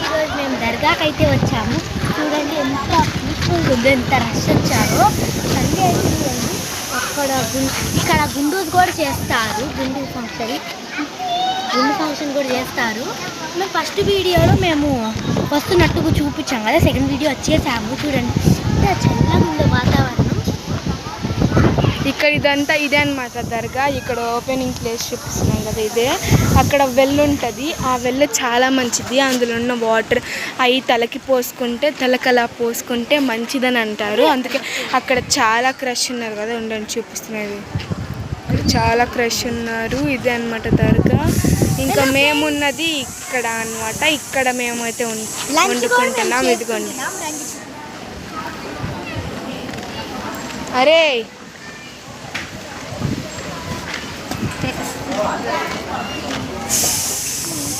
ఈరోజు మేము దర్గాకి అయితే వచ్చాము. చూడండి ఎంత పీస్ఫుల్గా ఉంది, ఎంత రష్ వచ్చారో. సండే అయితే చూడండి ఇక్కడ గుండు కూడా చేస్తారు. గుండు ఫంక్షన్ కూడా చేస్తారు. మేము ఫస్ట్ వీడియోలో మేము వస్తున్నట్టుగా చూపించాం కదా, సెకండ్ వీడియో వచ్చేసాము. చూడండి చల్లగా ఉండే వాతావరణం. ఇక్కడ ఇదంతా ఇదే అనమాట దర్గా. ఇక్కడ ఓపెనింగ్ ప్లేస్ చూపిస్తున్నాం కదా, ఇదే. అక్కడ వెల్ ఉంటుంది. ఆ వెల్ చాలా మంచిది. అందులో ఉన్న వాటర్ అవి తలకి తలకలా పోసుకుంటే మంచిదని అంటారు. అందుకే అక్కడ చాలా క్రష్ ఉన్నారు కదా, ఉండండి చూపిస్తున్నది. ఇక్కడ చాలా క్రష్ ఉన్నారు. ఇదే అనమాట దర్గా. ఇంకా మేమున్నది ఇక్కడ అనమాట. ఇక్కడ మేమైతే వండుకుంటున్నాం. ఇదిగోండి. అరే